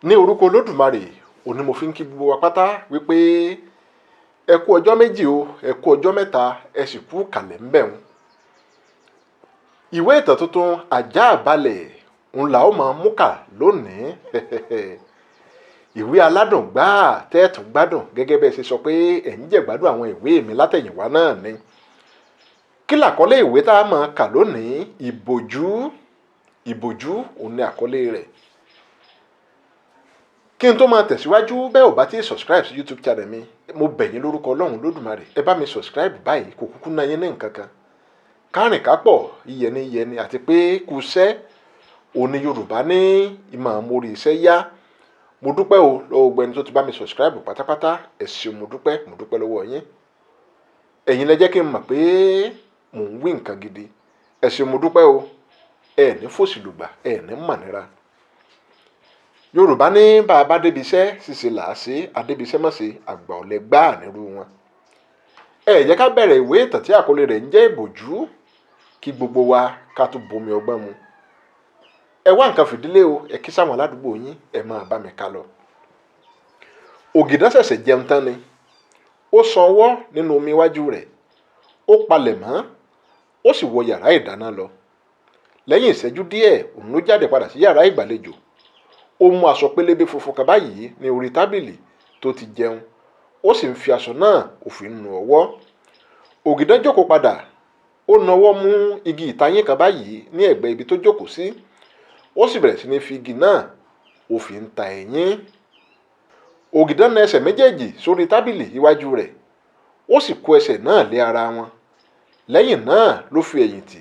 Ní orúkọ Olódùmarè, òní mo fi ń kí gbogbo wa pátá wípé ẹ kú ọjọ́ méjì o, ẹ kú ọjọ́ mẹ́ta, ẹ sì kú kàlẹ̀ ń bẹ̀rùn. Ìwé ìtàn tuntun Àjààbálẹ̀ ń la ó máa mú kà lónìí. Ìwé aládùn gbáà tẹ́ẹ̀tún gbádùn gẹ́gẹ́ bẹ́ẹ̀ ṣe sọ pé ẹ̀ ń jẹ gbádùn àwọn ìwé mi látẹ̀yìnwá náà ni. Kí làkọlé ìwé tá a máa kà lónìí? Ìbòjú. Ìbòjú òun ni àkọlé rẹ̀. Kí n tó máa tẹ̀síwájú, bẹ́ẹ̀ ò bá ti subscribe sí YouTube channel mi, mo bẹ̀ yín lórúkọ Ọlọ́run Lódùmarè, ẹ bá mi subscribe báyìí, kò kúkú ná yín ní nǹkan kan. Kárìn kápọ̀ iyẹni àti pé kúṣẹ́ òní Yorùbá ní ìmọ̀ àmórí iṣẹ́ yá. Mo dúpẹ́ o lọ́wọ́ gbogbo ẹni tó ti bá mi subscribe pátápátá, ẹ ṣeun, mo dúpẹ́ lọ́wọ́ yín. Ẹ̀yin lẹ jẹ́ kí n mọ̀ pé mò ń wí nǹkan gidi. Ẹ ṣeun, mo dúpẹ́ o. Ẹ ní fòṣì lùgbà, ẹ ní mànira. Yorùbá ní bá a bá débi iṣẹ́ ṣíṣe là á ṣe, adébíṣẹ́ mọ̀ ṣe, àgbà ọ̀lẹ gbáà nírú wọn. Ẹ jẹ́ ká bẹ̀rẹ̀ ìwé ìtàn tí àkọlé rẹ̀ ń jẹ́ Ìbòjú, kí gbogbo wa ká tún bomi ọgbọ́n mu. Ẹ wá nǹkan fìdílé o, ẹ kí sáwọn aládùúgbò yín, ẹ máa bá mi ká lọ. Ògìdán ṣẹ̀ṣẹ̀ jẹun tán ni. Ó sanwó nínú omi iwájú rẹ̀, ó palẹ̀ mọ́, ó sì wọ yàrá ìdáná lọ. Lẹ́yìn ìṣẹ́jú díẹ̀, òun ló jáde padà sí yàrá ìgbàlejò. Ó mú aṣọ pélébé funfun kan báyìí ní orí tábìlì tó ti jẹun, ó sì ń fi aṣọ náà ó fi nu ọwọ́. Ògìdán jókòó padà, ó nawọ́ mú igi ìtayín kan báyìí ní ẹ̀gbẹ́ ibi tó jókòó sí, ó sì bẹ̀rẹ̀ sí ní fi igi náà ó fi ń ta ẹ̀yín. Ògìdán na ẹsẹ̀ méjèèjì sórí tábìlì iwájú rẹ̀, ó sì kó ẹsẹ̀ náà lé ara wọn. Lẹ́yìn náà ló fi ẹ̀yìn tì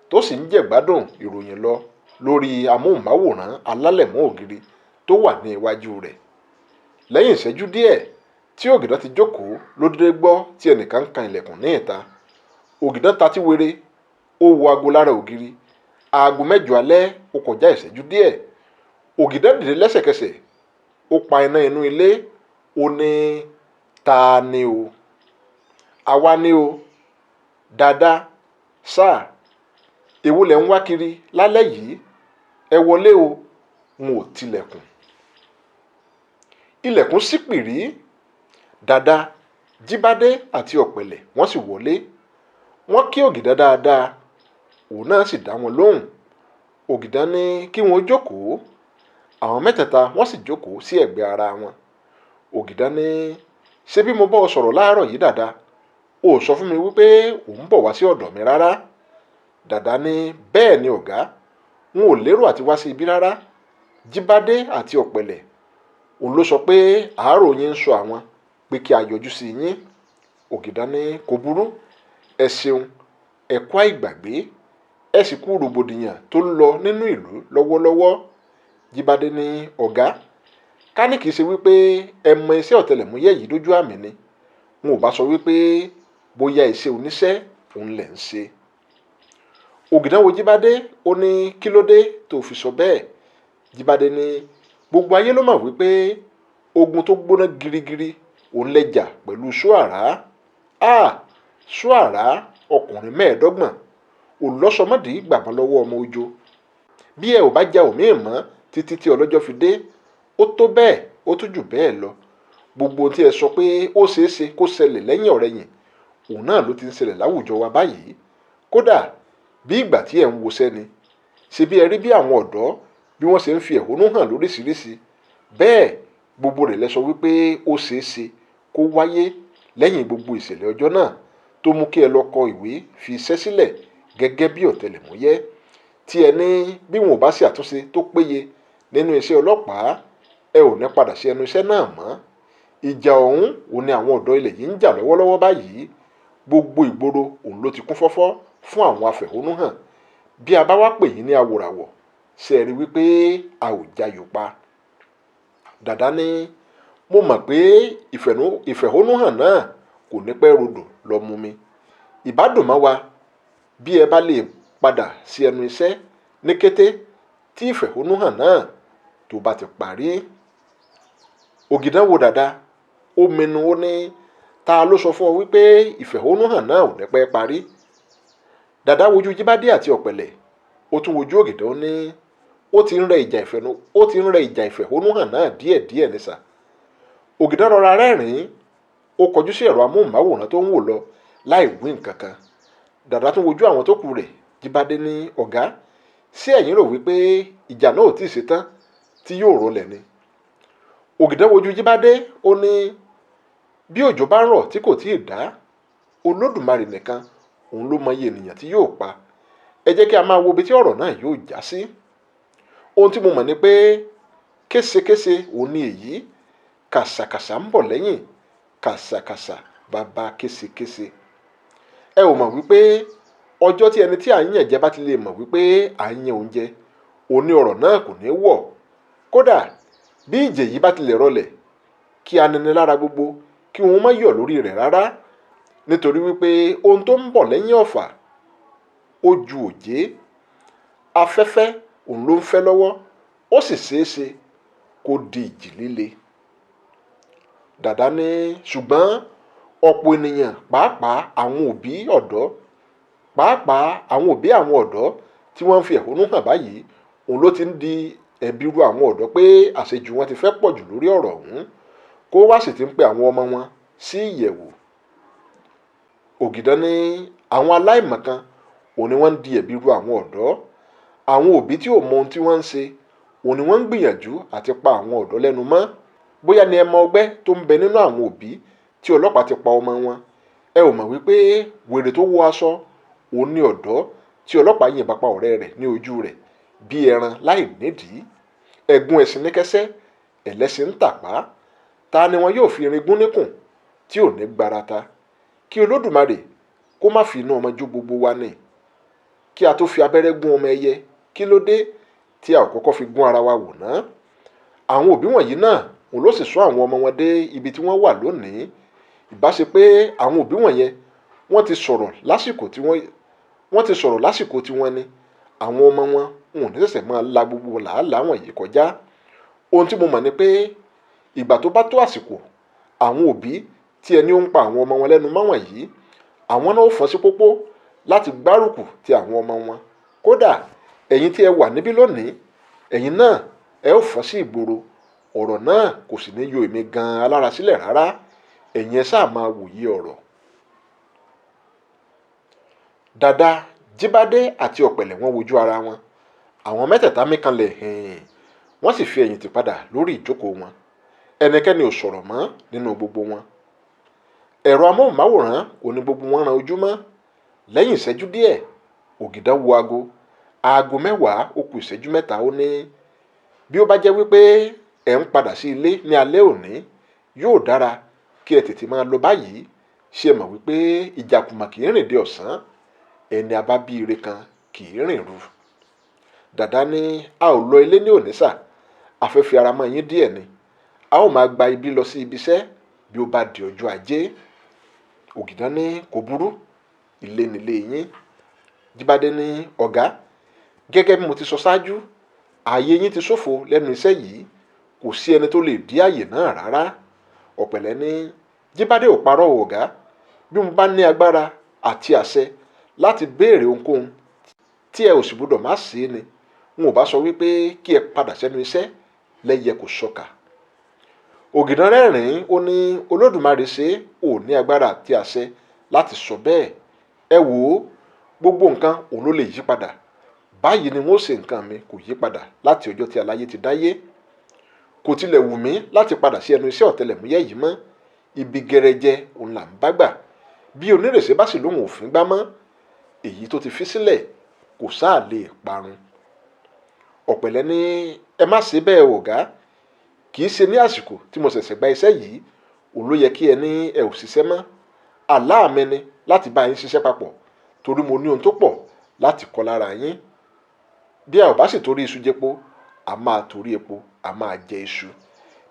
tó sì ń jẹ̀gbádùn ìròyìn lọ lórí amóhùnmáwòrán alálẹ̀mọ́ ògiri tó wà ní iwájú rẹ̀. Lẹ́yìn ìṣẹ́jú díẹ̀ tí Ògìdán ti jókòó ló dédé gbọ́ tí ẹnìkan ń kan ilẹ̀kùn ní ìta. Ògìdán tatí wéré, ó wo aago lára ògiri. Aago 6 alẹ́ ó kọjá ìṣẹ́jú díẹ̀. Ògìdán dìde lẹ́sẹ̀kẹsẹ̀, ó pa iná inú ilé, ó ní, ta ni o? Àwa ni o. Dada, sáà, èwo lẹ̀ ń wá kiri lálẹ́ yìí? Ẹ wọlé o, n ò tilẹ̀kùn. Ilẹ̀kùn ṣí pìrí. Dada, Jíbádé àti Ọ̀pẹ̀lẹ̀ wọ́n sì wọlé. Wọ́n kí Ògìdán dáadáa, òun náà sì dá wọn lóhùn. Ògìdán ní kí wọ́n jókòó. Àwọn mẹ́tẹ̀ẹ̀ta wọ́n sì jókòó sí ẹ̀gbẹ́ ara wọn. Ògìdán ní, ṣé bí mo bá ọ sọ̀rọ̀ láàárọ̀ yìí Dada, o sọ fún mi wípé ò ń bọ̀ wá sí ọ̀dọ̀ mi rárá? Dàdá ní, bẹ́ẹ̀ ni ọ̀gá, n ò lérò àti wá sí ibi rárá. Jíbádé àti Ọ̀pẹ̀lẹ̀ òun ló sọ pé àárò yín ń sọ àwọn pé kí a yọjú sí yín. Ògìdán ní, kò burú, ẹ ṣeun, ẹ kú àìgbàgbé, ẹ sì kú rògbòdìyàn tó ń lọ nínú ìlú lọ́wọ́lọ́wọ́. Jíbádé ní, ọ̀gá, ká ní kìí ṣe wípé ẹ mọ iṣẹ́ ọ̀tẹlẹ̀múyẹ́ yìí dójú àmì ni, n ò bá sọ wípé bóyá iṣẹ́ oníṣẹ́ òun lẹ̀ ń ṣe. Ògìdán wo Jíbádé, ó ní, kí ló dé tó fi sọ bẹ́ẹ̀? Jíbádé ní, gbogbo ayé ló mọ̀ wípé ogun tó gbóná girigiri òun lẹ́jà pẹ̀lú Ṣóàrá. Ṣóàrá ọkùnrin 25 olọ́sọmọdì gbàgbọ́n lọ́wọ́ ọmọ ojo. Bí ẹ ò bá ja òmíì mọ́ títí tí ọlọ́jọ́ fi dé, ó tó bẹ́ẹ̀, ó tún jù bẹ́ẹ̀ lọ. Gbogbo tí ẹ sọ pé ó ṣeé ṣe kó ṣẹlẹ̀ lẹ́yìn ọ̀rẹ̀yìn, òun náà ló ti ń ṣẹlẹ̀ láwùjọ wa báyìí. Kódà bí ìgbà tí ẹ̀ ń woṣẹ́ ni, ṣe bí ẹ rí bí àwọn ọ̀dọ́ bí wọ́n ṣe ń fi ẹ̀hónú hàn lóríṣiríṣi. Bẹ́ẹ̀ gbogbo rẹ̀ lẹ sọ wípé ó ṣeé ṣe kó wáyé lẹ́yìn gbogbo ìṣẹ̀lẹ̀ ọjọ́ náà tó mú kí ẹ lọ kọ ìwé fi iṣẹ́ sílẹ̀ gẹ́gẹ́ bí ọ̀tẹlẹ̀múyẹ́, tí ẹ ní bí wọn ò bá ṣe àtúnṣe tó péye nínú iṣẹ́ ọlọ́pàá, ẹ ò ní padà sí ẹnu iṣẹ́ náà mọ́. Ìjà ọ̀hún òun ni àwọn ọ̀dọ́ ilẹ̀ yìí ń jà lọ́wọ́lọ́wọ́ báyìí. Gbogbo ìgboro òun ló ti kún fọ́fọ́ fún àwọn afẹ̀hónúhàn. Bí a bá wá pè yín ní Aworawo, ṣe rí wípé a ò jayò pa. Dàdá ní, mo mọ̀ pé ìfẹ̀hónúhàn náà kò ní pẹ́ rodò lọ mú mi. Ìbádùn mọ́ wa bí ẹ bá lè padà sí ẹnu iṣẹ́ ní kété tí ìfẹ̀hónúhàn náà tó bá ti parí. Ògìdán wo Dàdá, ó mẹnu, ó ní, ta ló sọ fún ọ wípé ìfẹ̀hónúhàn náà ò ní pẹ́ parí? Dàdá wojú Jíbádé àti Ọ̀pẹ̀lẹ̀, ó tún wojú Ògìdán, ó ní, ó ti ń rẹ ìjà ìfẹ̀hónúhàn náà díẹ̀díẹ̀ ní sà. Ògìdán rọra rẹ́rìn-ín, ó kọjú sí ẹ̀rọ amóhùnmáwòrán tó ń wò lọ láì wí nǹkan kan. Dàda tún wojú àwọn tó kù rẹ̀. Jíbádé ní, ọ̀gá, ṣé ẹ̀yin rò wípé ìjà náà ò tí ì ṣetán tí yóò rọlẹ̀ ni? Ògìdán wojú Jíbádé, ó ní, bí òjò bá ń rọ̀ tí kò tí ì dá, Olódùmarè nìkan òun ló mọyì ènìyàn tí yóò pa. Ẹ jẹ́ kí a máa wo ibi tí ọ̀rọ̀ náà yóò já sí. Ohun tí mo mọ̀ ni pé késekése òun ni èyí, kàsàkàsà ń bọ̀ lẹ́yìn, kàsàkàsà bàbá késekése. Ẹ ò mọ̀ wípé ọjọ́ tí ẹni tí à ń yàn jẹ bá ti lè mọ̀ wípé à ń yan òun jẹ, òun ní ọ̀rọ̀ náà kò ní wọ̀. Kódà bí ìjì yìí bá ti lè rọlẹ̀, kí aninilára gbogbo kí wọ́n má yọ̀ lórí rẹ̀ rárá, nítorí wípé ohun tó ń bọ̀ lẹ́yìn ọ̀fà ó ju òjé. Afẹ́fẹ́ òun ló ń fẹ́ lọ́wọ́, ó sì ṣeéṣe kó di ìjì líle. Dàda ní, ṣùgbọ́n ọ̀pọ̀ ènìyàn, pàápàá àwọn òbí àwọn ọ̀dọ́ tí wọ́n ń fi ẹ̀hónú hàn báyìí, òun ló ti ń di ẹ̀bi ru àwọn ọ̀dọ́ pé àṣejù wọn ti fẹ́ pọ̀ jù lórí ọ̀rọ̀ ọ̀hún, kó wá sì ti ń pe àwọn ọmọ wọn sí ìyẹ̀wò. Ògìdán ní, àwọn aláìmọ̀kan òun ni wọ́n ń di ẹ̀bi ru àwọn ọ̀dọ́. Àwọn òbí tí ò mọ ohun tí wọ́n ń ṣe òun ni wọ́n ń gbìyànjú àti pa àwọn ọ̀dọ́ lẹ́nu mọ́. Bóyá ni ẹ mọ ọgbẹ́ tó ń bẹ nínú àwọn òbí tí ọlọ́pàá ti pa ọmọ wọn. Ẹ ò mọ̀ wípé wèrè tó wọ aṣọ òun ni ọ̀dọ́ tí ọlọ́pàá yìnbọn pa ọ̀rẹ́ rẹ̀ ní ojú rẹ̀ bí ẹran láì nídìí. Ẹ̀gún ẹ̀sìn níkẹ́sẹ́, ẹlẹ́sìn ń tàpá. Ta ni wọn yóò fi irin gún níkùn tí ò ní gbarata? Kí Olódùmarè kó má fi iná ọmọ jó gbogbo wa ní. Kí a tó fi abẹ́rẹ́ gún ọmọ ẹyẹ, kí ló dé tí a ò kọ́kọ́ fi gún ara wa wò ná? Àwọn òbí wọ̀nyí náà òun ló sì sún àwọn ọmọ wọn dé ibi tí wọ́n wà lónìí. Ìbá ṣe pé àwọn òbí wọ̀nyẹn wọ́n ti sọ̀rọ̀ lásìkò tí wọ́n ní, àwọn ọmọ wọn ò ní ṣẹ̀ṣẹ̀ máa la gbogbo làálàá wọ̀nyí kọjá. Ohun tí mo mọ̀ ni pé ìgbà tó bá tó àsìkò, àwọn òbí tí ẹni ó ń pa àwọn ọmọ wọn lẹ́nu mọ́ wọ̀nyí, àwọn náà ó fọ́n sí pópó láti gbárùkù ti àwọn ọmọ wọn. Kódà ẹ̀yin tí ẹ wà níbí lónìí, ẹ̀yin náà ẹ ó fọ́n sí ìgboro. Ọ̀rọ̀ náà kò sì ní yọ èmi gan-an alára sílẹ̀ rárá. Ẹ̀yin ẹ sáà máa wòye ọ̀rọ̀. Dàda, Jíbádé àti Ọ̀pẹ̀lẹ̀ wọ́n wojú ara wọn. Àwọn mẹ́tẹ̀ẹ̀ta mí kanlẹ̀ hẹ̀ẹ̀n, wọ́n sì fi ẹ̀yìn tì padà lórí ìjókòó wọn. Ẹnikẹ́ni ò sọ̀rọ̀ mọ́ nínú gbogbo wọn. Ẹ̀rọ amóhùnmáwòrán òní gbogbo wọn ran ojú mọ́. Lẹ́yìn ìṣẹ́jú díẹ̀, Ògìdán wo aago 10 ó kù ìṣẹ́jú 3. Ó ní, bí ó bá jẹ́ wípé ẹ̀ ń padà sí ilé ní alẹ́ òní, yóò dára kí ẹ tètè máa lọ báyìí. Ṣé ẹ mọ̀ wípé ìjàkùmà kì í rìn dé ọ̀sán, ẹni a bá bí ire kan kì í rìn ru. Dàda ní, a ò lọ ilé ní òní sà, a fẹ́ fi ara mọ́ yín díẹ̀ ni. A ó máa gba ibi lọ sí ibiṣẹ́ bí ó bá di ọjọ́ ajé. Ògìdán ní, kò burú, ilé nílé yín. Jíbádé ní, ọ̀gá, gẹ́gẹ́ bí mo ti sọ ṣáájú, ààyè yín ti ṣòfò lẹ́nu iṣẹ́ yìí, kò sí ẹni tó lè dí ààyè náà rárá. Ọ̀pẹ̀lẹ̀ ní, Jíbádé ò parọ́ ọ̀gá. Bí mo bá ní agbára àti àṣẹ láti béèrè ohunkóhun tí ẹ ò sì gbọdọ̀ má ṣe ni, n ò bá sọ wípé kí ẹ padà sẹ́nu iṣẹ́ lẹ́yẹ kò sọkà. Ògìdán rẹ́rìn-ín, ó ní, Olódùmarè ṣe ò ní agbára àti àṣẹ láti sọ bẹ́ẹ̀. Ẹ wò ó, gbogbo nǹkan òun ló lè yí padà. Báyìí ni wọ́n ṣe nǹkan mi kò yí padà láti ọjọ́ tí aláyé ti dáyé. Kò tilẹ̀ wù mí láti padà sí ẹnu iṣẹ́ ọ̀tẹlẹ̀múyẹ́ yìí mọ́. Ibi gẹrẹjẹ òun là ń bá gbà. Bí onírèsé bá sì lóhùn òfin gbá mọ́, èyí tó ti fi sílẹ̀ kò sáà lè parun. Ọ̀pẹ̀lẹ̀ ní, ẹ má ṣe bẹ́ẹ̀ ọ̀gá. Kì í ṣe ní àsìkò tí mo ṣẹ̀ṣẹ̀ gba iṣẹ́ yìí òun ló yẹ kí ẹ ní ẹ ò ṣiṣẹ́ mọ́. Àlá mi ni láti bá yín ṣiṣẹ́ papọ̀, torí mo ní ohun tó pọ̀ láti kọ́ lára yín. Bí ẹ ò bá sì torí iṣu jẹpo, a máa torí epo, a máa jẹ iṣu.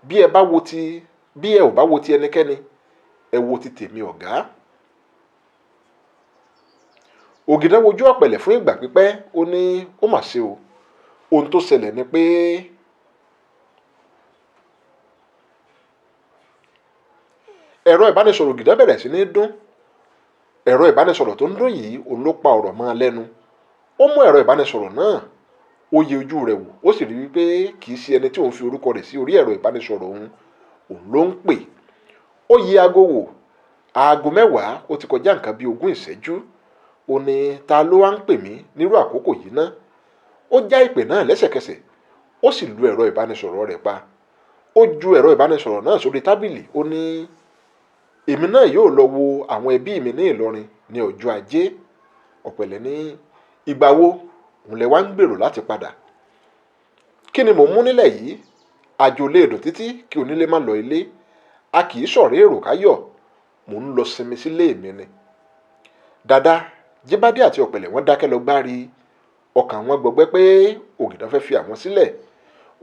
Bí ẹ ò bá wo ti ẹnikẹ́ni, ẹ wo ti tèmi ọ̀gá. Ògìdán wojú Ọ̀pẹ̀lẹ̀ fún ìgbà pípẹ́. Ó ní, ó mà ṣe o. Ohun tó ṣẹlẹ̀ ni pé ẹ̀rọ ìbánisọ̀rọ̀ Ògìdán bẹ̀rẹ̀ sí ní dún. Ẹ̀rọ ìbánisọ̀rọ̀ tó ń dún yìí òun ló pa ọ̀rọ̀ mọ́ lẹ́nu. Ó mú ẹ̀rọ ìbánisọ̀rọ̀ náà, ó yẹ ojú rẹ̀ wò, ó sì rí wípé kì í ṣe ẹni tí òun fi orúkọ rẹ̀ sí orí ẹ̀rọ ìbánisọ̀rọ̀ òun ló ń pè. Ó yẹ aago wò, aago 10 ó ti kọjá nǹkan bí 20 ìṣẹ́jú. Ó ní ta ló wá ń pè mí nírú àkókò yìí ná. Ó já ìpè náà lẹ́sẹ̀kẹsẹ̀, ó sì lu ẹ̀rọ ìbánisọ̀rọ̀ rẹ̀ pa. Ó ju ẹ̀rọ ìbánisọ̀rọ̀ náà sórí tábìlì. Ó ní èmi náà yóò lọ wo àwọn ẹbí mi ní Ìlọrin ní ọjọ́ Ajé. Ọ̀pẹ̀lẹ̀ ní ìgbà wo òun lẹ wá ń gbèrò láti padà. Kí ni mò ń mú nílẹ̀ yìí? Àjò lè dùn títí kí onílé má lọ ilé. A kì í ṣọ̀rẹ́ èrò káyọ̀. Mò ń lọ sinmi sílé mi ni. Dàda, Jíbádé àti Ọ̀pẹ̀lẹ̀ wọ́n dákẹ́ lọ gbárí. Ọkàn wọn gbọgbẹ́ pé Ògìdán fẹ́ fi àwọn sílẹ̀.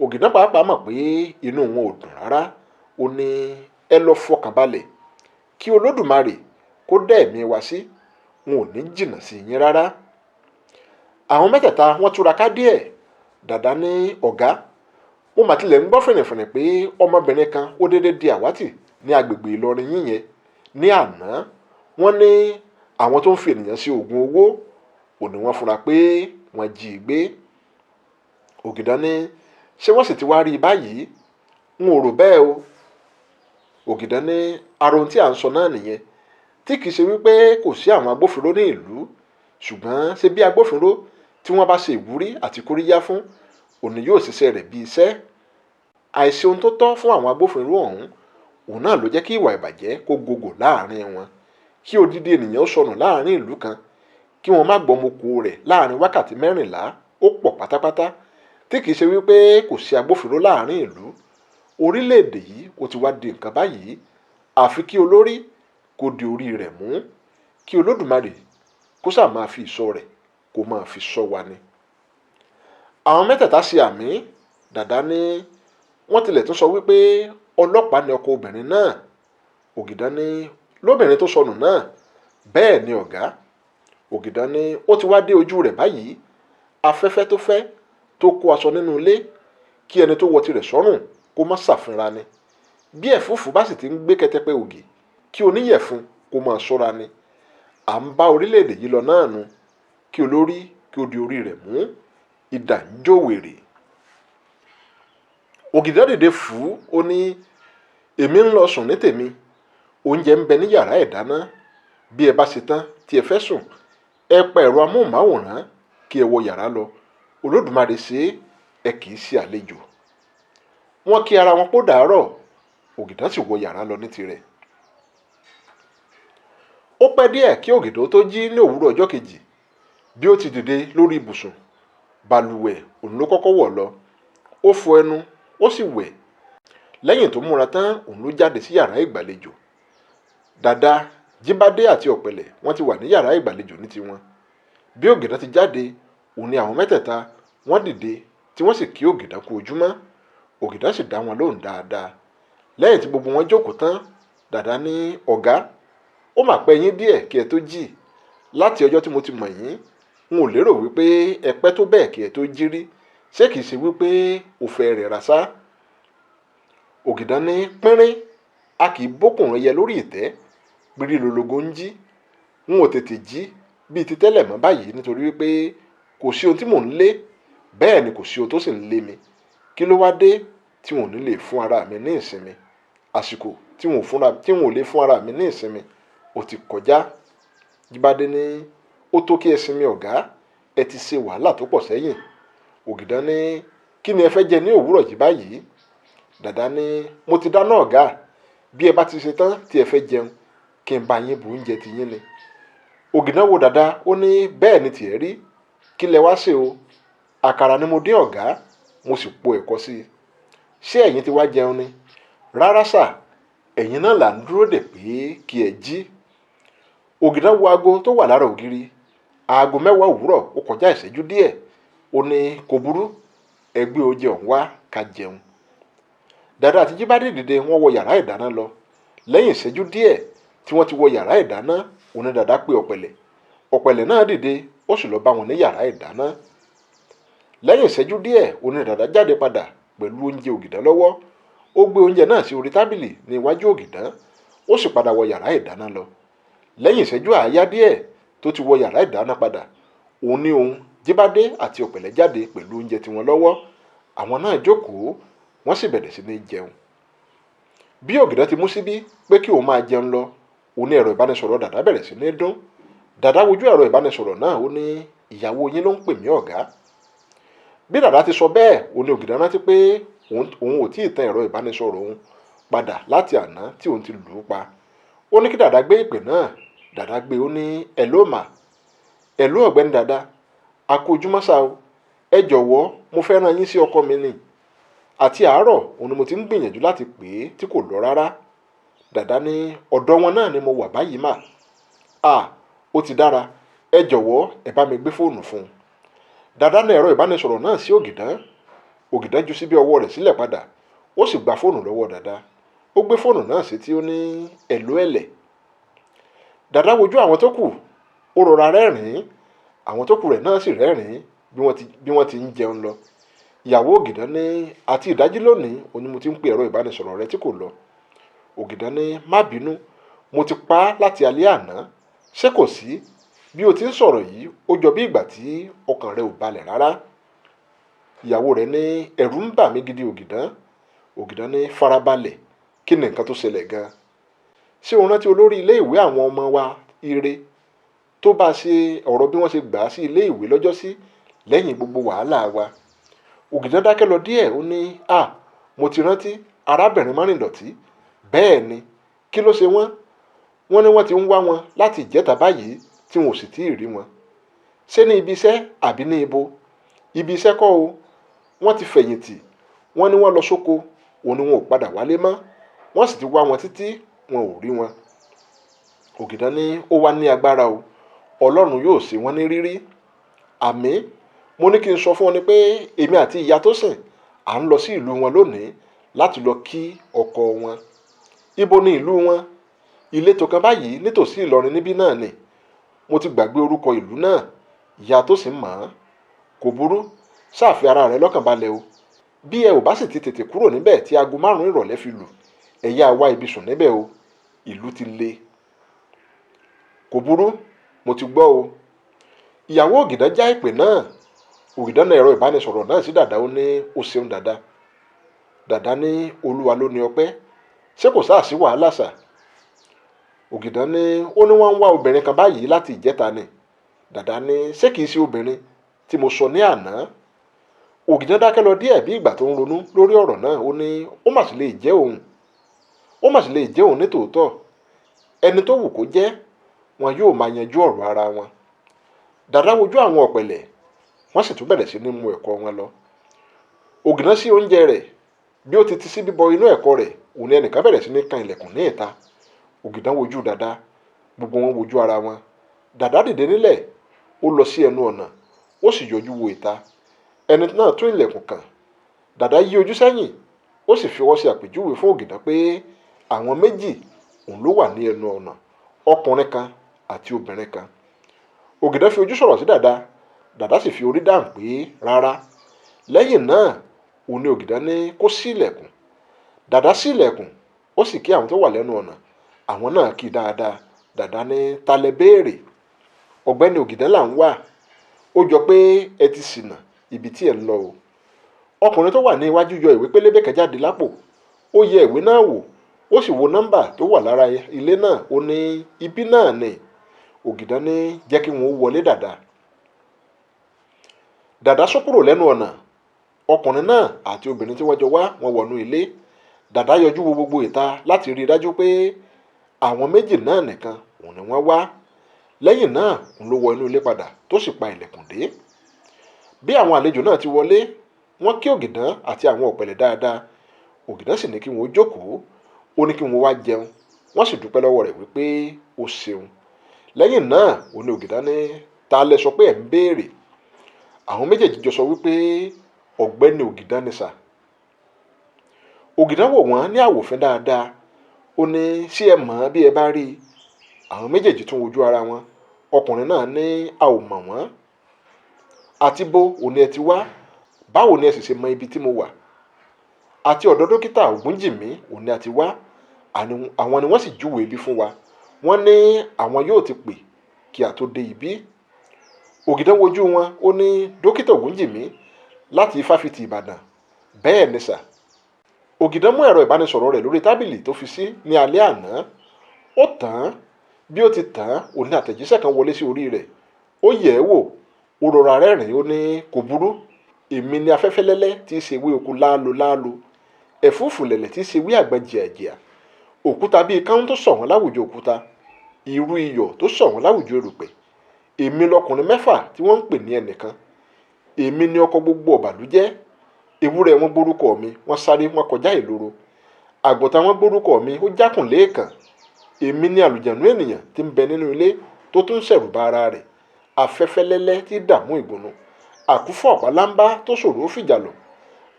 Ògìdán pàápàá mọ̀ pé inú wọn ò dùn rárá. Ó ní ẹ lọ fọkàn balẹ̀, kí Olódùmarè kó dá ẹ̀mí wa sí, wọn ò ní jìnnà sí yín rárá. Àwọn mẹ́tẹ̀ẹ̀ta wọ́n túraká díẹ̀. Dàda ní ọ̀gá, mo mà tilẹ̀ ń gbọ́ fìrìfìrì pé ọmọbìnrin kan ó dédé di àwátì ní agbègbè Ìlọrin yín yẹn ní àná. Wọ́n ní àwọn tó ń fi ènìyàn sí oògùn owó, òní wọ́n fura pé wọ́n jí i gbé. Ògìdán ní ṣé wọ́n sì ti wá rí i báyìí? N ò rò bẹ́ẹ̀ o. Ògìdán ní ara ohun tí à ń sọ náà nìyẹn, tí kìí ṣe wípé kò sí àwọn agbófinró ní ìlú, ṣùgbọ́n ṣe bí agbófinró tí wọ́n bá ṣe ìwúrí àti kóríyá fún, òní yóò ṣiṣẹ́ rẹ̀ bí iṣẹ́. Àìṣe ohun tó tọ́ fún àwọn agbófinró ọ̀hún, òun náà ló jẹ́ kí ìwà ìbàjẹ́ kó gogò láàrin wọn, kí odidi ènìyàn ó sọnù láàrin ìlú kan, kí wọ́n má gbọmọkò rẹ̀ láàrin wákàtí 14 ó pọ̀ pátápátá, tí kìí ṣe wípé kò sí agbófinró láàrin ìlú. Orílẹ̀-èdè yìí ó ti wá di nǹkan báyìí, àfi kí olórí kó di orí rẹ̀ mú, kí Olódùmarè kó sáà máa fi ìṣọ́ rẹ̀ kó máa fi ṣọ́ wa ni. Àwọn mẹ́tẹ̀ẹ̀ta ṣe àmì. Dàda ní wọ́n tilẹ̀ tún sọ wípé ọlọ́pàá ni ọkọ obìnrin náà. Ògìdán ní lóbìnrin tó sọnù náà. Bẹ́ẹ̀ ni ọ̀gá. Ògìdán ní ó ti wá dé ojú rẹ̀ báyìí. Afẹ́fẹ́ tó fẹ́ tó kó aṣọ nínú ilé, kí ẹni tó wọ tirẹ̀ sọ́rùn kó má ṣàfínra ni. Bí ẹ̀fúùfù bá sì ti ń gbé kẹtẹpẹ ògì, kí oníyẹ̀fun kó máa ṣọ́ra ni. À ń bá orílẹ̀-èdè yìí lọ náà nu, kí olórí kí ó di orí rẹ̀ mú. Idà ń jó wèrè. Ògìdán dìde fù. Ó ní èmi ń lọ sùn ní tèmi. Oúnjẹ ń bẹ ní yàrá ìdáná. Bí ẹ bá ṣe tán tí ẹ fẹ́ sùn, ẹ pa ẹ̀rọ amóhùnmáwòrán kí ẹ wọ yàrá lọ. Olódùmarè ṣe ẹ kì í ṣe àlejò. Wọ́n kí ara wọn pó dàárọ̀. Ògìdán sì wọ yàrá lọ ní tirẹ̀. Ó pẹ́ díẹ̀ kí Ògìdán tó jí ní òwúrọ̀ ọjọ́ kejì. Bí ó ti dìde lórí ibùsùn, balùwẹ̀ òun ló kọ́kọ́ wọ̀ lọ. Ó fọ ẹnu, ó sì wẹ̀. Lẹ́yìn tó múra tán, òun ló jáde sí yàrá ìgbàlejò. Dàda, Jíbádé àti Ọ̀pẹ̀lẹ̀ wọ́n ti wà ní yàrá ìgbàlejò ní tiwọn. Bí Ògìdán ti jáde, òun ni àwọn mẹ́tẹ̀ẹ̀ta wọ́n dìde tí wọ́n sì kí Ògìdán kú ojúmọ́. Ògìdán sì dá wọn lóhùn dáadáa. Lẹ́yìn tí gbogbo wọn jókòó tán, Dàda ní ọ̀gá, ó mà pẹ́ yín díẹ̀ kí ẹ tó jí. Láti ọjọ́ tí mo ti mọ̀ yín, n ò lérò wípé ẹ pẹ́ tó bẹ́ẹ̀ kí ẹ tó jí rí. Ṣé kìí ṣe wípé ò fẹ́ rẹ̀ rà sá? Ògìdán ní pínrín, a kì í bókùnrin yẹ lórí ìtẹ́, pírí lologo ń jí. N ò tètè jí bíi ti tẹ́lẹ̀ mọ́ báyìí nítorí wípé kò sí ohun tí mò ń lé, bẹ́ẹ̀ ni kò sí ohun tó sì ń lé mi. Kí ló wá dé tí wọn ò ní lè fún ara mi ní ìsinmi? Àsìkò tí wọn ò lè fún ara mi ní ìsinmi ó ti kọjá. Jíbádé ní ó tó kí ẹ sinmi ọ̀gá, ẹ ti ṣe wàhálà tó pọ̀ sẹ́yìn. Ògìdán ní kí ni ẹ fẹ́ jẹ ní òwúrọ̀ yìí báyìí? Dàda ní mo ti dáná ọ̀gá, bí ẹ bá ti ṣe tán tí ẹ fẹ́ jẹun, kí n bá yín bu oúnjẹ ti yín ni. Ògìdán wo Dàda, ó ní bẹ́ẹ̀ ni tiẹ̀ rí. Kí lẹ wá ṣe o? Àkàrà ni mo dín ọ̀gá, mo sì po ẹ̀kọ sí i. Ṣé ẹ̀yin ti wá jẹun ni? Rárá sà, ẹ̀yin náà là ń dúró dè pé kí ẹ jí. Ògìdán wo aago tó wà lára ògiri. Aago 10 òwúrọ̀ ó kọjá ìṣẹ́jú díẹ̀. Ó ní kò burú, ẹ gbé oúnjẹ ọ̀hún wá ká jẹun. Dàda àti Jíbádé dìde, wọ́n wọ yàrá ìdáná lọ. Lẹ́yìn ìṣẹ́jú díẹ̀ tí wọ́n ti wọ yàrá ìdáná, òun ni Dàda pè Ọ̀pẹ̀lẹ̀. Ọ̀pẹ̀lẹ̀ náà dìde, ó sì lọ bá wọn ní yàrá ìdáná. Lẹ́yìn ìṣẹ́jú díẹ̀, òun ni Dàda jáde padà pẹ̀lú oúnjẹ Ògìdán lọ́wọ́. Ó gbé oúnjẹ náà sí orí tábìlì ní iwájú Ògìdán, ó sì padà wọ yàrá ìdáná lọ. Lẹ́yìn ìṣẹ́jú àáyá díẹ̀ tó ti wọ yàrá ìdáná padà, òun ní òun Jíbádé àti Ọ̀pẹ̀lẹ̀ jáde pẹ̀lú oúnjẹ tiwọn lọ́wọ́. Àwọn náà jókòó, wọ́n sì bẹ̀rẹ̀ sí ní jẹun. Bí Ògìdán ti mú síbí pé kí òun máa jẹun lọ, òun ní ẹ̀rọ ìbánisọ̀rọ̀ Dàdá bẹ̀rẹ̀ sí ní dún. Dàdá wojú ẹ̀rọ ìbánisọ̀rọ̀ náà, ó ní ìyàwó yín ló ń pè mí ọ̀gá. Bí Dàdá ti sọ bẹ́ẹ̀, òun ní Ògìdán rántí pé òun ò tí ì tan ẹ̀rọ ìbánisọ̀rọ̀ òun padà láti àná tí òun ti lù ú pa. Ó ní kí Dàdá gbé ìpè náà. Dàdá gbé, ó ní ẹ̀ló mà, ẹ̀ló ọ̀gbẹ́ni Dàdá, a kú ojúmọ́ sà o, ẹ jọ̀wọ́ mo fẹ́ rán yín sí ọkọ mi ni, àti àárọ̀ òun ni mo ti ń gbìyànjú láti pè é tí kò lọ rárá. Dàdá ní ọ̀dọ̀ wọn náà ni mo wà báyìí mà. Ó ti dára, ẹ jọ̀wọ́ ẹ bá mi gbé fóònù fún un. Dàdá na ẹ̀rọ ìbánisọ̀rọ̀ náà sí Ògìdán. Ògìdán ju síbí ọwọ́ rẹ̀ sílẹ̀ padà, ó sì gba fóònù lọ́wọ́ Dàdá. Ó gbé fóònù náà sétí, ó ní ẹ̀ló ẹ̀lẹ̀. Dàdá wojú àwọn tó kù, ó rọra rẹ́rìn-ín. Àwọn tó kù rẹ̀ náà sì rẹ́rìn-ín bí wọ́n ti ń jẹun lọ. Ìyàwó Ògìdán ní àti ìdájí lónìí òun ni mo ti ń pe ẹ̀rọ ìbánisọ̀rọ̀ rẹ tí kò lọ. Ògìdán ní má bínú, mo ti pa á láti alẹ́ àná. Ṣé kò sí? Bí o ti ń sọ̀rọ̀ yìí, ó jọ bí ìgbà tí ọkàn rẹ ò balẹ̀ rárá. Ìyàwó rẹ̀ ní ẹ̀rù ń bà mí gidi Ògìdán. Ògìdán ní farabalẹ̀, kí ni nǹkan tó ṣẹlẹ̀ gan? Ṣé o rántí olórí ilé ìwé àwọn ọmọ wa Ire tó bá ṣe ọ̀rọ̀ bí wọ́n ṣe gbà á sí ilé ìwé lọ́jọ́sí lẹ́yìn gbogbo wàhálà wa? Ògìdán dákẹ́ lọ díẹ̀, ó ní mo ti rántí arábìnrin Márìndọ̀tí. Bẹ́ẹ̀ ni, kí ló ṣe wọ́n? Wọ́n ní wọ́n ti ń wá wọn láti ìjẹta báyìí tí wọn ò sì tí ì rí wọn. Ṣé ní ibi iṣẹ́ àbí ní ibo? Ibi iṣẹ́ kọ́ o, wọ́n ti fẹ̀yìntì. Wọ́n ní wọ́n lọ sóko, òun ni wọn ò padà wálé mọ́. Wọ́n sì ti wá wọn títí wọn ò rí wọn. Ògìdán ní ó wá ní agbára o, Ọlọ́run yóò ṣe wọ́n ní rírí. Àmín. Mo ní kí n sọ fún ọ ni pé èmi àti ìyá Tósìn à ń lọ sí ìlú wọn lónìí láti lọ kí ọkọ wọn. Ibo ni ìlú wọn? Ìletò kan báyìí nítòsí Ìlọrin níbí náà ni. Mo ti gbàgbé orúkọ ìlú náà. Ìyá Tósìn mọ̀ ọ́n. Kò burú, ṣáà fi ara rẹ lọ́kàn balẹ̀ o. Bí ẹ ò bá sì ti tètè kúrò níbẹ̀ tí aago 5 ìrọ̀lẹ́ fi lù, ẹ yá wá ibi sùn níbẹ̀ o. Ìlú ti le. Kò burú, mo ti gbọ́ o. Ìyàwó Ògìdán já ìpè náà. Ògìdán na ẹ̀rọ ìbánisọ̀rọ̀ náà sí Dàdá, ó ní ó ṣeun Dàdá. Dàdá ní Olúwa ló ní ọpẹ́. Ṣé kò sáà sí wàhálà sà? Ògìdán ní ó ní wọ́n ń wá obìnrin kan báyìí láti ìjẹta ni. Dàdá ní ṣé kìí ṣe obìnrin tí mo sọ ní àná? Ògìdán dákẹ́ lọ díẹ̀ bí ìgbà tó ń ronú lórí ọ̀rọ̀ náà. Ó ní ó mà sì lè jẹ́ òun. Ó mà sì lè jẹ́ òun nítòótọ́. Ẹni tó wù kó jẹ́, wọn yóò máa yanjú ọ̀rọ̀ ara wọn. Dàdá wojú àwọn Ọ̀pẹ̀lẹ̀, wọ́n sì tún bẹ̀rẹ̀ sí ní mu ẹ̀kọ́ wọn lọ. Ògìdán sí oúnjẹ rẹ̀. Bí ó ti ti sí bíbọ inú ẹ̀kọ́ rẹ̀, òun ni ẹnìkan bẹ̀rẹ̀ sí ní kan ilẹ̀kùn ní ìta. Ògìdán wojú Dàdá, gbogbo wọn wojú ara wọn. Dàdá dìde nílẹ̀, ó lọ sí ẹnu ọ̀nà, ó sì yọjú wo ìta. Ẹni náà tún ilẹ̀kùn kàn. Dàdá yí ojú sẹ́yìn, ó sì fi ọwọ́ sí àpèjúwe fún Ògìdán pé àwọn méjì òun ló wà ní ẹnu ọ̀nà, ọkùnrin kan àti obìnrin kan. Ògìdán fi ojú sọ̀rọ̀ sí Dàdá. Dàdá sì fi orí dáhùn pé rárá. Lẹ́yìn náà, òun ni Ògìdán ní kó ṣí ilẹ̀kùn. Dàdá ṣí ilẹ̀kùn, ó sì kí àwọn tó wà lẹ́nu ọ̀nà. Àwọn náà kí dáadáa. Dàdá ní ta lẹ béèrè? Ọ̀gbẹ́ni Ògìdán là ń wà. Ó jọ pé ẹ ti ṣìnà ibi tí ẹ ń lọ o. Ọkùnrin tó wà ní iwájú yọ ìwé pélébé kan jáde lápò. Ó yẹ ìwé náà wò, ó sì wo nọ́mbà tó wà lára ilé náà. Ó ní ibi náà ni. Ògìdán ní jẹ́ kí wọ́n wọlé Dàdá. Dàdá sún kúrò lẹ́nu ọ̀nà. Ọkùnrin náà àti obìnrin tí wọ́n jọ wá, wọ́n wọnú ilé. Dàdá yọjú wo gbogbo ìta láti rí i dájú pé àwọn méjì náà nìkan òun ni wọ́n wá. Lẹ́yìn náà òun ló wọ inú ilé padà tó sì pa ilẹ̀kùn dé. Bí àwọn àlejò náà ti wọlé, wọ́n kí Ògìdán àti àwọn Ọ̀pẹ̀lẹ̀ dáadáa. Ògìdán sì ní kí wọ́n jókòó. Ó ní kí wọ́n wá jẹun. Wọ́n sì dúpẹ́ lọ́wọ́ rẹ̀ wípé ó ṣeun. Lẹ́yìn náà òun ni Ògìdán ní ta lẹ sọ pé ẹ̀ ń béèrè? Àwọn méjèèjì jọ sọ wípé ọ̀gbẹ́ni Ògìdán ni sà. Ògìdán wò wọ́n ní àwòfín dáadáa. Ó ní ṣé ẹ mọ̀ ọ́n bí ẹ bá rí i? Àwọn méjèèjì tún wojú ara wọn. Ọkùnrin náà ní a ò mọ̀ wọ́n. Àti bó òun ni ẹ ti wá? Báwo ni ẹ sì ṣe mọ ibi tí mo wà? Àti ọ̀dọ̀ dókítà Ògúnjìmí òun ni a ti wá. Àwọn ni wọ́n sì júwèé ibi fún wa. Wọ́n ní àwọn yóò ti pè kí a tó dé ibi. Ògìdán wojú wọn, ó ní dókítà Ògúnjìmí láti fáfitì Ìbàdàn. Bẹ́ẹ̀ ni sà. Ògìdán mú ẹ̀rọ ìbánisọ̀rọ̀ rẹ̀ lórí tábìlì tó fi sí ní alẹ́ àná. Ó tàn án. Bí ó ti tàn án, ó ní àtẹ̀jíṣẹ́ kan wọlé sí orí rẹ̀. Ó yẹ̀ ẹ́ wò. Ó rọra rẹ́rìn-ín, ó ní kò burú. Èmi ni afẹ́fẹ́ lẹ́lẹ́ tí í ṣe ewé oko láàlò láàlò. Ẹ̀fúùfù lẹ̀lẹ̀ tí í ṣe ewé àgbọn jìàjìà. Òkúta bíi káún tó ṣọ̀wọ́n láwùjọ òkúta. Irú iyọ̀ tó ṣọ̀wọ́n láwùjọ erùpẹ̀. Èmi lọkùnrin mẹ́fà tí wọ́n ń pè ní ẹnìkan. Èmi ni ọkọ gbogbo ọ̀bàlújẹ́. Ewúrẹ́ wọn gbórúkọ mi, wọ́n sáré wọn kọjá ìloro. Àgùntàn wọn gbórúkọ mi, ó jákùn léèkàn. Èmi ni àlùjànnú ènìyàn tí ń bẹ nínú ilé tó tún ṣẹ̀rù bà ara rẹ̀. Afẹ́fẹ́ lẹ́lẹ́ tí dààmú ìgbónú. Àkúfọ̀ ọ̀pálámbá tó ṣòro ó fìjà lọ.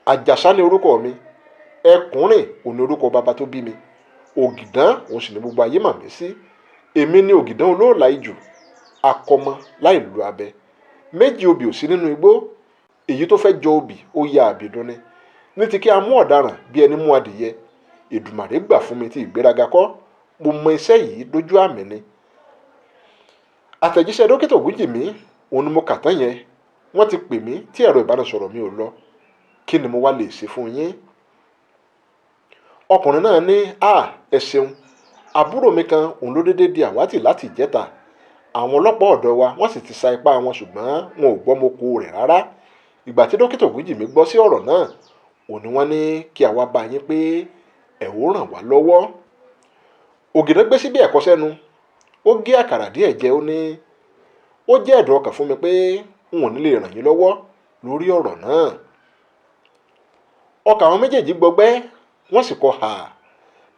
Àjàsá ni orúkọ mi. Ẹkùnrin òun ni orúkọ bàbá tó bí mi. Ògìdán òun sì ni gbogbo ayé mà mí sí. Èmi ni ògìdán olóòlà ijù. Akọmọ láì lu abẹ. Méjì obì ò sí nínú igbó. Èyí tó fẹ́ jọ obì ó ya àbìdún ni. Ní ti kí a mú ọ̀daràn bí ẹni mú adìyẹ. Èdùmàrè gbà fún mi ti ìgbéraga kọ́. Mo mọ iṣẹ́ yìí dójú àmì ni. Àtẹ̀jíṣẹ́ dókítà Ògúnjìmí òun ni mo kà tán yẹn. Wọ́n ti pè mí tí ẹ̀rọ ìbánisọ̀rọ̀ mi ò lọ. Kí ni mo wá lè ṣe fún yín? Ọkùnrin náà ní ẹ ṣeun. Àbúrò mi kan òun ló dédé di àwátì láti ìjẹta. Àwọn ọlọ́pàá ọ̀dọ̀ wa wọ́n sì ti sa ipá wọn ṣùgbọ́n wọn ò gbọ́ moko rẹ̀ rárá. Ìgbà tí dókítà Ògúnjìmí gbọ́ sí ọ̀rọ̀ náà, òun ni wọ́n ní kí àwa bá yín pé ẹ̀ ó ràn wá lọ́wọ́. Ògìdán gbé síbí ẹ̀kọ́ sẹ́nu. Ó gé àkàrà díẹ̀ jẹ, ó ní ó jẹ́ ẹ̀dùn ọkàn fún mi pé n ò ní lè ràn yín lọ́wọ́ lórí ọ̀rọ̀ náà. Ọkàn àwọn méjèèjì gbọgbẹ́, wọ́n sì kọ hà.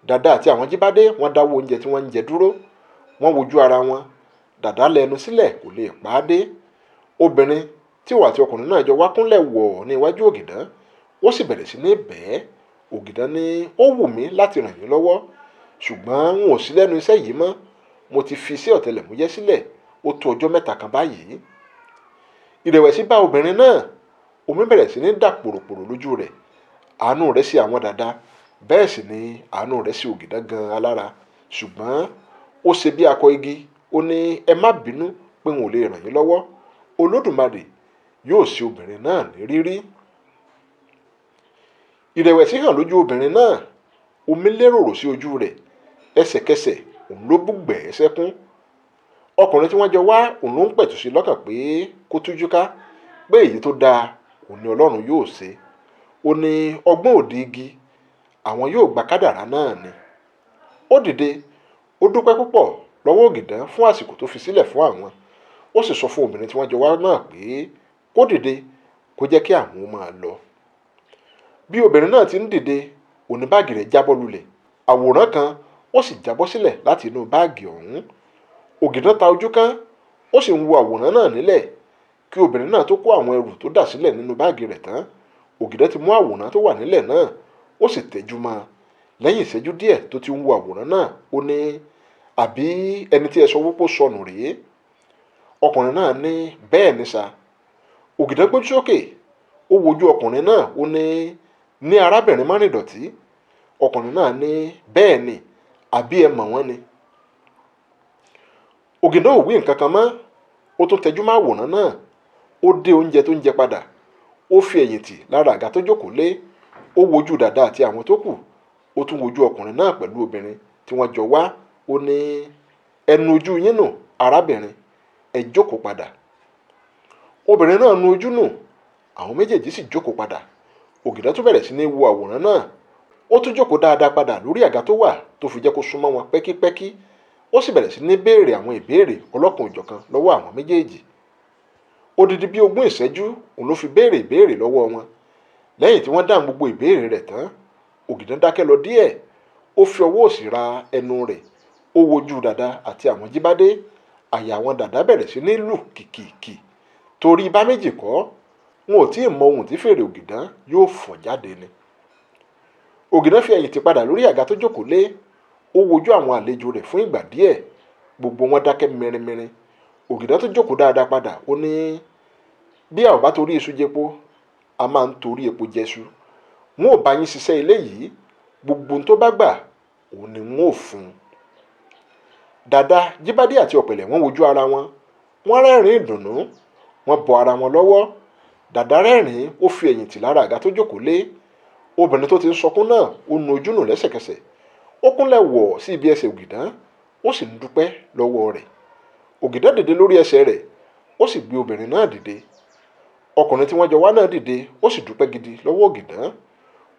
Dàdá àti àwọn Jíbádé wọ́n dáwọ́ oúnjẹ tí wọ́n ń jẹ dúró. Wọ́n wojú ara wọn. Dàdá lẹ́nu sílẹ̀ kò lè pa á dé. Obìnrin tí òun àti ọkùnrin náà jọ wá kúnlẹ̀ wọ̀ ní iwájú Ògìdán. Ó sì bẹ̀rẹ̀ sí ní bẹ̀ẹ́. Ògìdán ní ó wù mí láti ràn yín lọ́wọ́ ṣùgbọ́n n ò sí lẹ́nu iṣẹ́ yìí mọ́. Mo ti fi iṣẹ́ ọ̀tẹlẹ̀múyẹ́ sílẹ̀. Ó tó ọjọ́ mẹ́ta kan báyìí. Ìrẹ̀wẹ̀sì bá obìnrin náà. Omi bẹ̀rẹ̀ sí ní dà pòròpòrò lójú rẹ̀. Àánú rẹ̀ sí àwọn dàda. Bẹ́ẹ̀ sì ni àánú rẹ̀ sí Ògìdán gan alára. Ṣùgbọ́n ó ṣe bí akọ igi. Ó ní ẹ má bínú pé n ò lè ràn yín lọ́wọ́. Olódùmarè yóò ṣe obìnrin náà ní rírí. Ìrẹ̀wẹ̀sì hàn lójú obìnrin náà. Omi léròrò sí ojú rẹ̀. Ẹsẹ̀kẹsẹ̀ òun ló búgbẹ̀ẹ́ sẹ́kún. Ọkùnrin tí wọ́n jọ wá òun ló ń pẹ̀tù sí lọ́kàn pé kó tújú ká pé èyí tó dáa òun ni Ọlọ́run yóò ṣe. Ó ní ọgbọ́n òdì igi àwọn yóò gba kádàrá náà ni. Ó dìde. Ó dúpẹ́ púpọ̀ lọ́wọ́ Ògìdán fún àsìkò tó fi sílẹ̀ fún àwọn. Ó sì sọ fún obìnrin tí wọ́n jọ wá náà pé kó dìde kó jẹ́ kí àwọn máa lọ. Bí obìnrin náà ti ń dìde, òní báàgì rẹ̀ jábọ́ lulẹ̀. Àwòrán kan ó sì jábọ́ sílẹ̀ láti inú báàgì ọ̀hún. Ògìdán ta ojú kán. Ó sì ń wo àwòrán náà nílẹ̀. Kí obìnrin náà tó kó àwọn ẹrù tó dà sílẹ̀ nínú báàgì rẹ̀ tán, Ògìdán ti mú àwòrán tó wà nílẹ̀ náà. Ó sì tẹ́jú mọ́ ọn. Lẹ́yìn ìṣẹ́jú díẹ̀ tó ti ń wo àwòrán náà, ó ní àbí ẹni tí ẹ sọ wípé ó sọnù rèé? Ọkùnrin náà ní bẹ́ẹ̀ ni sà. Ògìdán gbójú sókè. Ó wojú ọkùnrin náà. Ó ní arábìnrin Márìndọ̀tí. Ọkùnrin náà ní bẹ́ẹ̀ ni, àbí ẹ mọ̀ wọ́n ni? Ògìdán ò wí nǹkan kan mọ́. Ó tún tẹjú mọ́ àwòrán náà. Ó dé oúnjẹ tó ń jẹ padà. Ó fi ẹ̀yìn tì lára àga tó jókòó lé. Ó wojú dàda àti àwọn tó kù. Ó tún wojú ọkùnrin náà pẹ̀lú obìnrin tí wọ́n jọ wá. Ó ní ẹnu ojú yín nù arábìnrin, ẹ jókòó padà. Obìnrin náà nu ojú nù. Àwọn méjèèjì sì jókòó padà. Ògìdán tún bẹ̀rẹ̀ sí ní wo àwòrán náà. Ó tún jókòó dáadáa padà lórí àga tó wà tó fi jẹ́ kó súnmọ́ wọn pẹ́kípẹ́kí. Ó sì bẹ̀rẹ̀ sí ní béèrè àwọn ìbéèrè ọlọ́kan òjọ̀kan lọ́wọ́ àwọn méjèèjì. Odidi bí 20 ìṣẹ́jú òun ló fi béèrè ìbéèrè lọ́wọ́ wọn. Lẹ́yìn tí wọ́n dáhùn gbogbo ìbéèrè rẹ̀ tán, Ògìdán dákẹ́ lọ díẹ̀. Ó fi ọwọ́ òsì ra ẹnu rẹ̀. Ó wojú dàda àti àwọn Jíbádé. Àyà àwọn dàda bẹ̀rẹ̀ sí ní lù kìkìkì. Torí bá méjì kọ́, wọn ò tí ì mọ ohun tí fèrè Ògìdán yóò fọ̀ jáde ni. Ògìdán fi ẹ̀yìn tì padà lórí àga tó jókòó lé. Ó wojú àwọn àlejò rẹ̀ fún ìgbà díẹ̀. Gbogbo wọn dákẹ́ mìrìnmìrìn. Ògìdán tó jókòó dáadáa padà. Ó ní bí a ò bá torí iṣu jẹpo, a máa ń torí epo jẹṣu. Wọn ò bá yín ṣiṣẹ́ ilé yìí. Gbogbo ohun tó bá gbà òun ni wọn ò fún un. Dàda, Jíbádé àti Ọ̀pẹ̀lẹ̀ wọ́n wojú ara wọn. Wọ́n rẹ́rìn ìdùnnú. wọ́n bọ ara wọn lọ́wọ́. Dàda rẹ́rìn-ín, ó fi ẹ̀yìn tì lára àga tó jókòó lé. Obìnrin tó ti ń sọkún náà ó nu ojú nù lẹ́sẹ̀kẹsẹ̀. Ó kúnlẹ̀ wọ̀ sí ibi ẹsẹ̀ Ògìdán, ó sì ń dúpẹ́ lọ́wọ́ rẹ̀. Ògìdán dìde lórí ẹsẹ̀ rẹ̀, ó sì gbé obìnrin náà dìde. Ọkùnrin tí wọ́n jọ wá náà dìde, ó sì dúpẹ́ gidi lọ́wọ́ Ògìdán.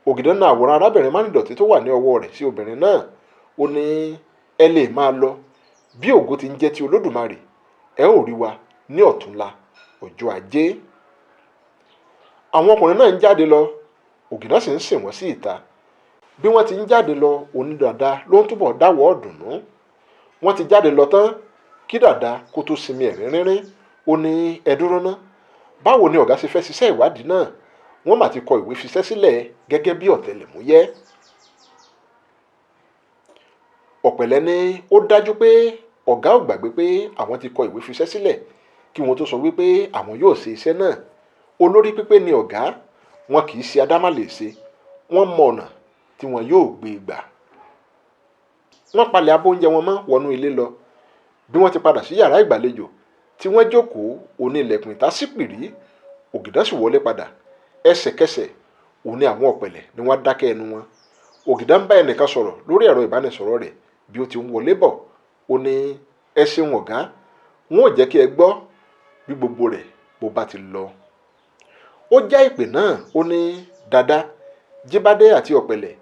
Ògìdán na àwòrán arábìnrin mánìdọ̀tí tó wà ní ọwọ́ rẹ̀ sí obìnrin náà. Ó ní, ẹ lè máa lọ. Bí ògo ti ń jẹ́ ti Olódùmarè, ẹ ó rí wa ní ọ̀túnla ọjọ́ ajé. Àwọn ọkùnrin náà ń jáde lọ, Ògìdán sì ń sìn wọ́n sí ìta. Bí wọ́n ti ń jáde lọ, onídàáda ló ń túbọ̀ dáwọ́ ọ̀dùnnú. Wọ́n ti jáde lọ tán kí dàda kó tó sinmi ẹ̀rín rínrín. Ó ní, ẹ dúró ná, báwo ni ọ̀gá ṣe fẹ́ ṣiṣẹ́ ìwádìí náà? Wọ́n mà ti kọ ìwé fiṣẹ́ sílẹ̀ gẹ́gẹ́ bí ọ̀tẹlẹ̀múyẹ́. Ọ̀pẹ̀lẹ̀ ní ó dájú pé ọ̀gá ò gbàgbé pé àwọn ti kọ ìwé fiṣẹ́ sílẹ̀ kí wọ́n tó sọ wípé àwọn yóò ṣe iṣẹ́ náà. Olórí pípé ni ọ̀gá, wọn kì í ṣe adámálèṣe, wọ́n mọ ọ̀nà tí wọn yóò gbé gbà. Wọ́n palẹ̀ abọ́ oúnjẹ wọn mọ́ wọnú ilé lọ. Bí wọ́n ti padà sí yàrá ìgbàlejò tí wọ́n jókòó, òní ilẹ̀kùn ìta ṣí pìrí. Ògìdán sì wọlé padà. Ẹsẹ̀kẹsẹ̀ òní àwọn ọ̀pẹ̀lẹ̀ ni wọ́n dákẹ́ ẹnu wọn. Ògìdán bá ẹnìkan sọ̀rọ̀ lórí ẹ̀rọ ìbánisọ̀rọ̀ rẹ̀ bí ó ti ń wọlé bọ̀. Ó ní, ẹ ṣeun ọ̀gá, wọn ò jẹ́ kí ẹ gbọ́ bí gbogbo rẹ̀ bó bá ti lọ. Ó já ìpè náà. Ó ní, dàda, Jíbádé àti ọ̀pẹ̀lẹ̀,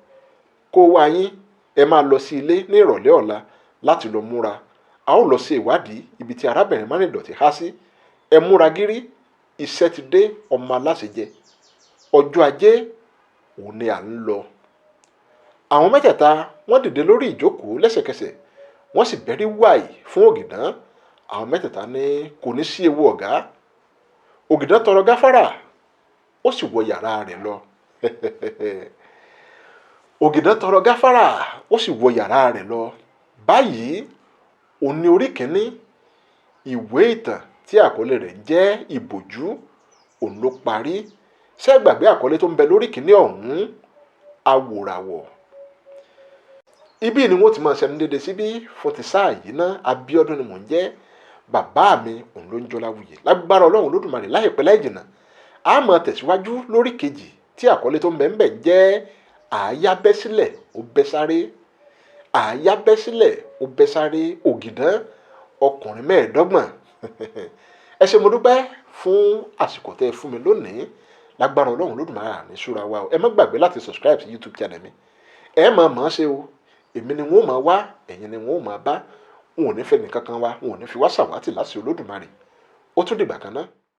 kó wá yín, ẹ máa lọ sí ilé ní ìrọ̀lẹ́ ọ̀la láti lọ múra. A ó lọ ṣe ìwádìí ibi tí arábìnrin mánìdọ̀tí há sí. Ẹ múra gírí, iṣẹ́ ti dé ọmọ aláṣẹ jẹ. Ọjọ́ ajé òun ni à ń lọ. Àwọn mẹ́tẹ̀ẹ̀ta wọ́n dìde lórí ìjókòó lẹ́sẹ̀kẹsẹ̀, wọ́n sì bẹ́rí wàì fún Ògìdán. Àwọn mẹ́tẹ̀ẹ̀ta ní kò ní sí ewu ọ̀gá. Ògìdán tọrọ gáfárà, ó sì wọ yàrá rẹ̀ lọ. Ògìdán tọrọ gáfárà, ó sì wọ yàrá rẹ̀ lọ. Báyìí òní orí kìíní ìwé ìtàn tí àkọlé rẹ̀ jẹ́ Ìbòjú òun ló parí. Ṣé ẹ gbàgbé àkọlé tó ń bẹ lórí kìíní ọ̀hún? Aworawo. Ibi ni wọ́n ti máa ṣẹnu dédé síbí fún ti sáà yìí ná. Abíọ́dún ni mò ń jẹ́. Bàbá mi òun ló ń Jọláwuyè. Lágbára Ọlọ́run Olódùmarè láìpẹ́ láì jìnnà, a máa tẹ̀síwájú lórí kejì tí àkọlé tó ń bẹ ń bẹ jẹ́ àáyá bẹ́ sílẹ̀ ó bẹ́ sáré. Àáyá bẹ́ sílẹ̀ ó bẹ́ sáré. Ògìdán ọkùnrin 25. Ẹ ṣé mo dúpẹ́ fún àsìkò tẹ́ ẹ fún mi lónìí. Lágbára Ọlọ́run Olódùmarè àní súra wa o. Ẹ má gbàgbé láti subscribe sí YouTube channel mi. Ẹ máa mọ̀ ọ́n ṣe o. Èmi ni wọ́n máa wá, ẹ̀yin ni wọ́n máa bá. N ò ní fẹ́ nìkankan wá, n ò ní fi wá ṣàwátì láti Olódùmarè. Ó tún dìgbà kan náà.